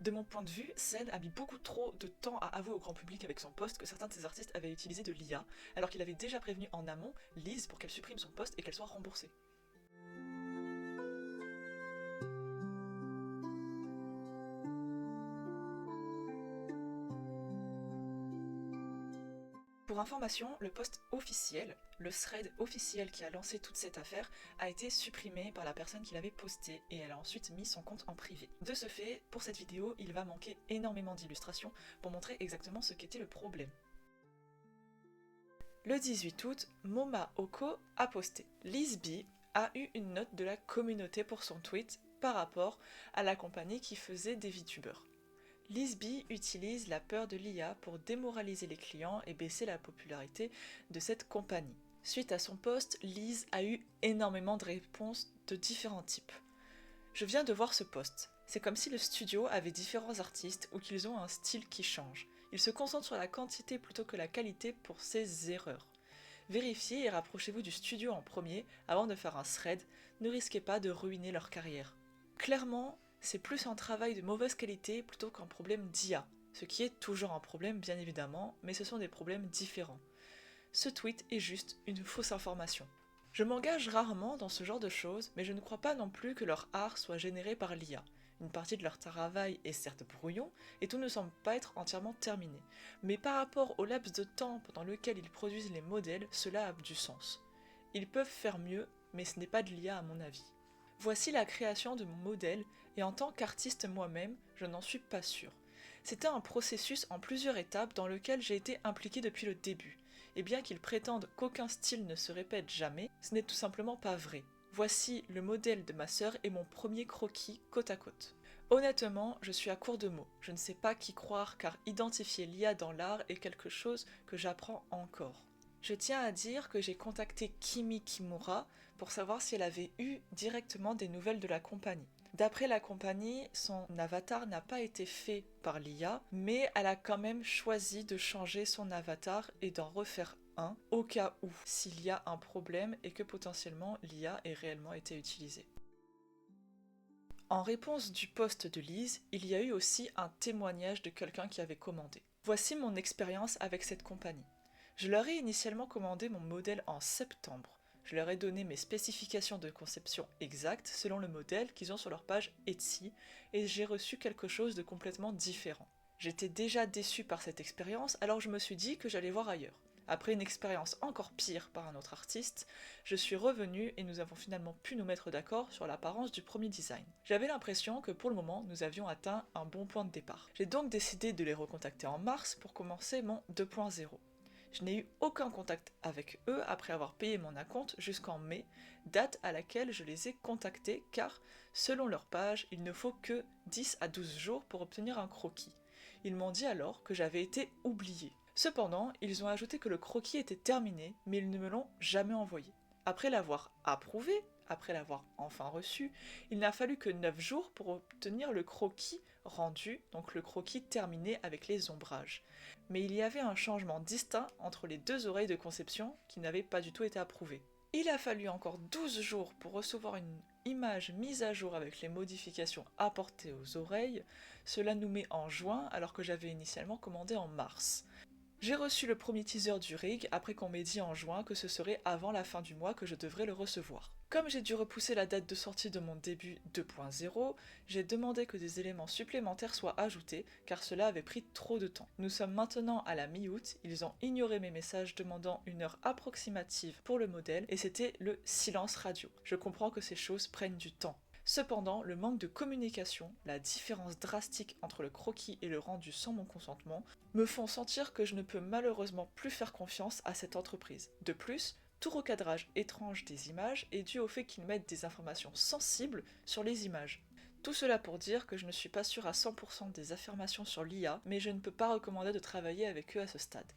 De mon point de vue, Sen a mis beaucoup trop de temps à avouer au grand public avec son post que certains de ses artistes avaient utilisé de l'IA, alors qu'il avait déjà prévenu en amont Lise pour qu'elle supprime son post et qu'elle soit remboursée. Pour information, le post officiel, le thread officiel qui a lancé toute cette affaire, a été supprimé par la personne qui l'avait posté et elle a ensuite mis son compte en privé. De ce fait, pour cette vidéo, il va manquer énormément d'illustrations pour montrer exactement ce qu'était le problème. Le 18 août, Moma Oko a posté « Lise B a eu une note de la communauté pour son tweet par rapport à la compagnie qui faisait des VTubers. Lise B utilise la peur de l'IA pour démoraliser les clients et baisser la popularité de cette compagnie. » Suite à son post, Lise a eu énormément de réponses de différents types. Je viens de voir ce post. C'est comme si le studio avait différents artistes ou qu'ils ont un style qui change. Ils se concentrent sur la quantité plutôt que la qualité pour ces erreurs. Vérifiez et rapprochez-vous du studio en premier avant de faire un thread, ne risquez pas de ruiner leur carrière. Clairement, c'est plus un travail de mauvaise qualité plutôt qu'un problème d'IA, ce qui est toujours un problème bien évidemment, mais ce sont des problèmes différents. Ce tweet est juste une fausse information. Je m'engage rarement dans ce genre de choses, mais je ne crois pas non plus que leur art soit généré par l'IA. Une partie de leur travail est certes brouillon, et tout ne semble pas être entièrement terminé. Mais par rapport au laps de temps pendant lequel ils produisent les modèles, cela a du sens. Ils peuvent faire mieux, mais ce n'est pas de l'IA à mon avis. Voici la création de mon modèle, et en tant qu'artiste moi-même, je n'en suis pas sûre. C'était un processus en plusieurs étapes dans lequel j'ai été impliquée depuis le début, et bien qu'ils prétendent qu'aucun style ne se répète jamais, ce n'est tout simplement pas vrai. Voici le modèle de ma sœur et mon premier croquis côte à côte. Honnêtement, je suis à court de mots, je ne sais pas qui croire car identifier l'IA dans l'art est quelque chose que j'apprends encore. Je tiens à dire que j'ai contacté Kimi Kimura pour savoir si elle avait eu directement des nouvelles de la compagnie. D'après la compagnie, son avatar n'a pas été fait par l'IA, mais elle a quand même choisi de changer son avatar et d'en refaire un, au cas où, s'il y a un problème et que potentiellement l'IA ait réellement été utilisée. En réponse du post de Lise, il y a eu aussi un témoignage de quelqu'un qui avait commandé. Voici mon expérience avec cette compagnie. Je leur ai initialement commandé mon modèle en septembre. Je leur ai donné mes spécifications de conception exactes selon le modèle qu'ils ont sur leur page Etsy et j'ai reçu quelque chose de complètement différent. J'étais déjà déçue par cette expérience, alors je me suis dit que j'allais voir ailleurs. Après une expérience encore pire par un autre artiste, je suis revenue et nous avons finalement pu nous mettre d'accord sur l'apparence du premier design. J'avais l'impression que pour le moment, nous avions atteint un bon point de départ. J'ai donc décidé de les recontacter en mars pour commencer mon 2.0. Je n'ai eu aucun contact avec eux après avoir payé mon acompte jusqu'en mai, date à laquelle je les ai contactés car, selon leur page, il ne faut que 10 à 12 jours pour obtenir un croquis. Ils m'ont dit alors que j'avais été oubliée. Cependant, ils ont ajouté que le croquis était terminé, mais ils ne me l'ont jamais envoyé. Après l'avoir approuvé, après l'avoir enfin reçu, il n'a fallu que 9 jours pour obtenir le croquis rendu, donc le croquis terminé avec les ombrages. Mais il y avait un changement distinct entre les deux oreilles de conception qui n'avaient pas du tout été approuvées. Il a fallu encore 12 jours pour recevoir une image mise à jour avec les modifications apportées aux oreilles. Cela nous met en juin alors que j'avais initialement commandé en mars. J'ai reçu le premier teaser du rig après qu'on m'ait dit en juin que ce serait avant la fin du mois que je devrais le recevoir. Comme j'ai dû repousser la date de sortie de mon début 2.0, j'ai demandé que des éléments supplémentaires soient ajoutés car cela avait pris trop de temps. Nous sommes maintenant à la mi-août, ils ont ignoré mes messages demandant une heure approximative pour le modèle et c'était le silence radio. Je comprends que ces choses prennent du temps. Cependant, le manque de communication, la différence drastique entre le croquis et le rendu sans mon consentement, me font sentir que je ne peux malheureusement plus faire confiance à cette entreprise. De plus, tout recadrage étrange des images est dû au fait qu'ils mettent des informations sensibles sur les images. Tout cela pour dire que je ne suis pas sûre à 100% des affirmations sur l'IA, mais je ne peux pas recommander de travailler avec eux à ce stade.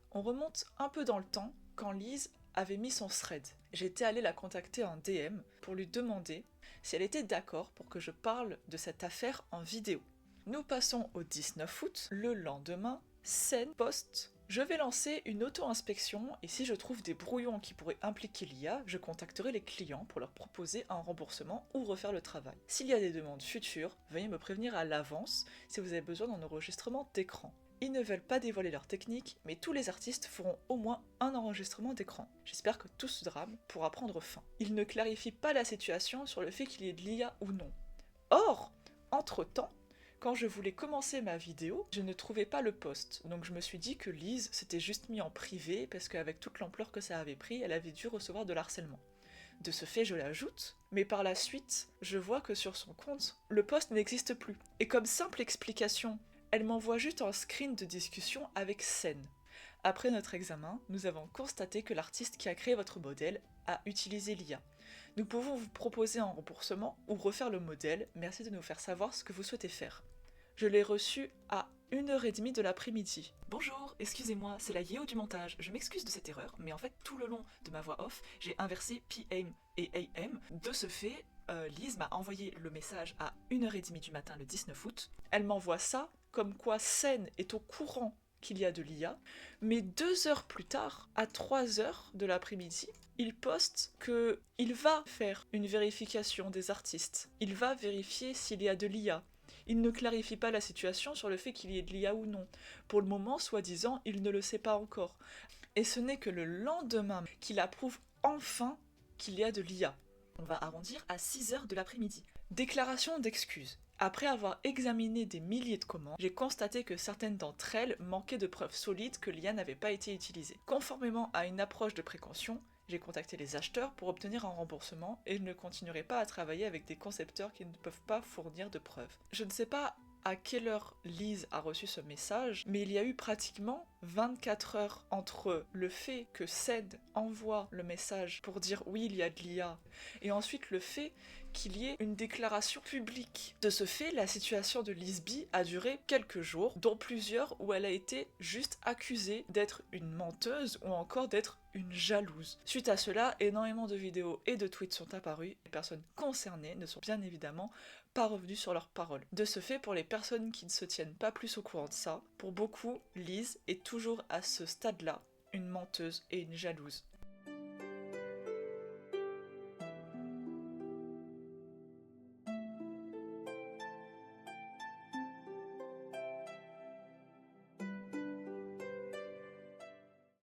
On remonte un peu dans le temps quand Lise avait mis son thread. J'étais allée la contacter en DM pour lui demander si elle était d'accord pour que je parle de cette affaire en vidéo. Nous passons au 19 août, le lendemain, Sen poste Je vais lancer une auto-inspection et si je trouve des brouillons qui pourraient impliquer l'IA, je contacterai les clients pour leur proposer un remboursement ou refaire le travail. S'il y a des demandes futures, veuillez me prévenir à l'avance si vous avez besoin d'un enregistrement d'écran. Ils ne veulent pas dévoiler leur technique, mais tous les artistes feront au moins un enregistrement d'écran. J'espère que tout ce drame pourra prendre fin. Ils ne clarifient pas la situation sur le fait qu'il y ait de l'IA ou non. Or, entre-temps, quand je voulais commencer ma vidéo, je ne trouvais pas le post, donc je me suis dit que Lise s'était juste mis en privé parce qu'avec toute l'ampleur que ça avait pris, elle avait dû recevoir de l'harcèlement. De ce fait, je l'ajoute, mais par la suite, je vois que sur son compte, le post n'existe plus. Et comme simple explication, elle m'envoie juste un screen de discussion avec scène. Après notre examen, nous avons constaté que l'artiste qui a créé votre modèle a utilisé l'IA. Nous pouvons vous proposer un remboursement ou refaire le modèle, merci de nous faire savoir ce que vous souhaitez faire. Je l'ai reçu à 1h30 de l'après-midi. Bonjour, excusez-moi, c'est la Yeo du montage. Je m'excuse de cette erreur, mais en fait, tout le long de ma voix off, j'ai inversé PM et AM. De ce fait, Lise m'a envoyé le message à 1h30 du matin le 19 août. Elle m'envoie ça, comme quoi Scène est au courant qu'il y a de l'IA, mais 2 heures plus tard, à 3h de l'après-midi, il poste qu'il va faire une vérification des artistes. Il va vérifier s'il y a de l'IA. Il ne clarifie pas la situation sur le fait qu'il y ait de l'IA ou non. Pour le moment, soi-disant, il ne le sait pas encore. Et ce n'est que le lendemain qu'il approuve enfin qu'il y a de l'IA. On va arrondir à 6h de l'après-midi. Déclaration d'excuses. Après avoir examiné des milliers de commandes, j'ai constaté que certaines d'entre elles manquaient de preuves solides que l'IA n'avait pas été utilisée. Conformément à une approche de précaution, j'ai contacté les acheteurs pour obtenir un remboursement et je ne continuerai pas à travailler avec des concepteurs qui ne peuvent pas fournir de preuves. Je ne sais pas à quelle heure Lise a reçu ce message, mais il y a eu pratiquement 24 heures entre le fait que Ced envoie le message pour dire oui il y a de l'IA et ensuite le fait qu'il y ait une déclaration publique. De ce fait, la situation de Lise B a duré quelques jours, dont plusieurs où elle a été juste accusée d'être une menteuse ou encore d'être une jalouse. Suite à cela, énormément de vidéos et de tweets sont apparus. Les personnes concernées ne sont bien évidemment pas revenues sur leurs paroles. De ce fait, pour les personnes qui ne se tiennent pas plus au courant de ça, pour beaucoup, Lise est toujours à ce stade-là une menteuse et une jalouse.